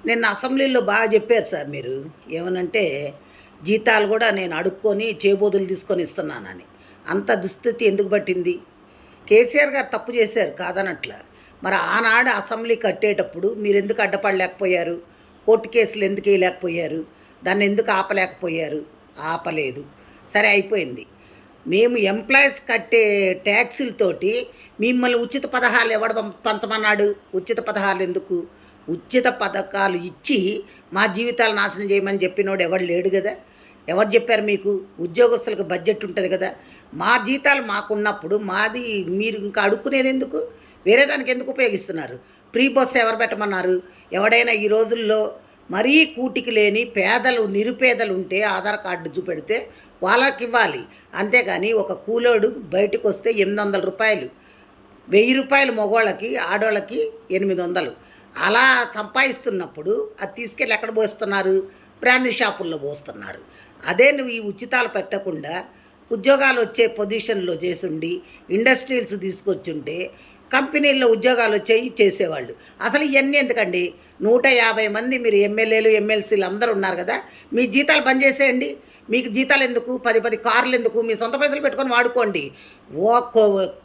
నిన్న అసెంబ్లీలో బాగా చెప్పారు సార్ మీరు. ఏమనంటే జీతాలు కూడా నేను అడుక్కొని చేబోదులు తీసుకొని ఇస్తున్నానని. అంత దుస్థితి ఎందుకు పట్టింది? కేసీఆర్ గారు తప్పు చేశారు కాదనట్ల. మరి ఆనాడు అసెంబ్లీ కట్టేటప్పుడు మీరు ఎందుకు అడ్డపడలేకపోయారు? కోర్టు కేసులు ఎందుకు వేయలేకపోయారు? దాన్ని ఎందుకు ఆపలేకపోయారు? ఆపలేదు. సరే అయిపోయింది. మేము ఎంప్లాయీస్ కట్టే ట్యాక్సులతోటి మిమ్మల్ని ఉచిత పథకాలు ఎవడు పంచమన్నాడు? ఉచిత పథకాలు ఎందుకు? ఉచిత పథకాలు ఇచ్చి మా జీవితాలు నాశనం చేయమని చెప్పినోడు ఎవడు లేడు కదా. ఎవరు చెప్పారు మీకు? ఉద్యోగస్తులకు బడ్జెట్ ఉంటుంది కదా. మా జీతాలు మాకున్నప్పుడు మాది మీరు ఇంకా అడుక్కునేది ఎందుకు? వేరే దానికి ఎందుకు ఉపయోగిస్తున్నారు? ఫ్రీ బస్సు ఎవరు పెట్టమన్నారు? ఎవడైనా ఈ రోజుల్లో మరీ కూటికి లేని పేదలు నిరుపేదలు ఉంటే ఆధార్ కార్డు చూపెడితే వాళ్ళకి ఇవ్వాలి. అంతేగాని ఒక కూలోడు బయటకు వస్తే 800 రూపాయలు, 1000 రూపాయలు మగవాళ్ళకి, ఆడవాళ్ళకి 800. అలా సంపాదిస్తున్నప్పుడు అది తీసుకెళ్ళి ఎక్కడ పోస్తున్నారు? బ్రాందీ షాపుల్లో పోస్తున్నారు. అదే నువ్వు ఈ ఉచితాలు పెట్టకుండా ఉద్యోగాలు వచ్చే పొజిషన్లో చేసుండి ఇండస్ట్రీల్స్ తీసుకొచ్చుంటే కంపెనీల్లో ఉద్యోగాలు వచ్చేవి చేసేవాళ్ళు. అసలు ఇవన్నీ ఎందుకండి? 150 మంది మీరు ఎమ్మెల్యేలు ఎమ్మెల్సీలు అందరూ ఉన్నారు కదా, మీ జీతాలు బంద్ చేసేయండి. మీకు జీతాలు ఎందుకు? 10 కార్లు ఎందుకు? మీ సొంత పైసలు పెట్టుకొని వాడుకోండి.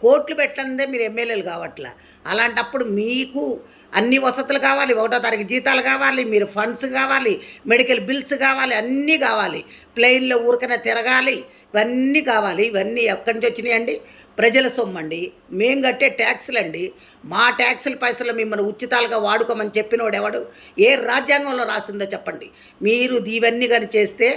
కోట్లు పెట్టందే మీరు ఎమ్మెల్యేలు కావట్లా. అలాంటప్పుడు మీకు అన్ని వసతులు కావాలి, 1వ తారీఖు జీతాలు కావాలి, మీరు ఫండ్స్ కావాలి, మెడికల్ బిల్స్ కావాలి, అన్నీ కావాలి. ప్లెయిన్లో ఊరికనే తిరగాలి, ఇవన్నీ కావాలి. ఇవన్నీ ఎక్కడి నుంచి వచ్చినాయండి? ప్రజల సొమ్మండి, మేము కట్టే ట్యాక్సులు అండి. మా ట్యాక్సుల పైసలు మిమ్మల్ని ఉచితాలుగా వాడుకోమని చెప్పినోడు ఎవడు? ఏ రాజ్యాంగంలో రాసిందో చెప్పండి. మీరు ఇవన్నీ కానీ చేస్తే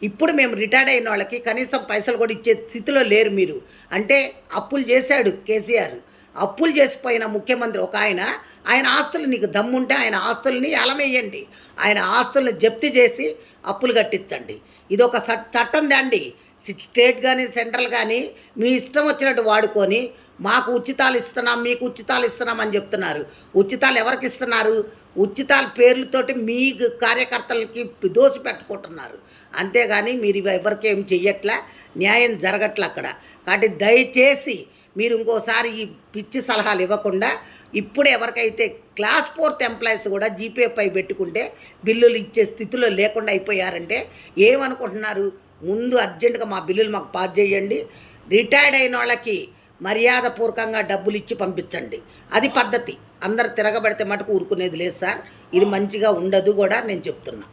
ఇప్పుడు మేము రిటైర్డ్ అయిన వాళ్ళకి కనీసం పైసలు కూడా ఇచ్చే స్థితిలో లేరు మీరు. అంటే అప్పులు చేశాడు కేసీఆర్. అప్పులు చేసిపోయిన ముఖ్యమంత్రి ఒక ఆయన ఆస్తులు నీకు దమ్ముంటే ఆయన ఆస్తుల్ని ఎలమేయండి. ఆయన ఆస్తుల్ని జప్తు చేసి అప్పులు కట్టించండి. ఇది ఒక చట్టం దాండి. స్టేట్ కానీ సెంట్రల్ కానీ మీ ఇష్టం వచ్చినట్టు వాడుకొని మాకు ఉచితాలు ఇస్తున్నాం, మీకు ఉచితాలు ఇస్తున్నాం అని చెప్తున్నారు. ఉచితాలు ఎవరికి ఇస్తున్నారు? ఉచితాల పేర్లతోటి మీ కార్యకర్తలకి దోసి పెట్టుకుంటున్నారు. అంతేగాని మీరు ఎవరికి ఏం చెయ్యట్లా, న్యాయం జరగట్లే అక్కడ. కాబట్టి దయచేసి మీరు ఇంకోసారి ఈ పిచ్చి సలహాలు ఇవ్వకుండా ఇప్పుడు ఎవరికైతే క్లాస్ 4th ఎంప్లాయీస్ కూడా జీపీఎఫ్ఐ పెట్టుకుంటే బిల్లులు ఇచ్చే స్థితిలో లేకుండా అయిపోయారంటే ఏమనుకుంటున్నారు? ముందు అర్జెంటుగా మా బిల్లులు మాకు పాస్ చేయండి. రిటైర్డ్ అయిన వాళ్ళకి మర్యాదపూర్వకంగా డబ్బులు ఇచ్చి పంపించండి. అది పద్ధతి. అందరు తిరగబడితే మటుకు ఊరుకునేది లేదు సార్. ఇది మంచిగా ఉండదు కూడా నేను చెప్తున్నా.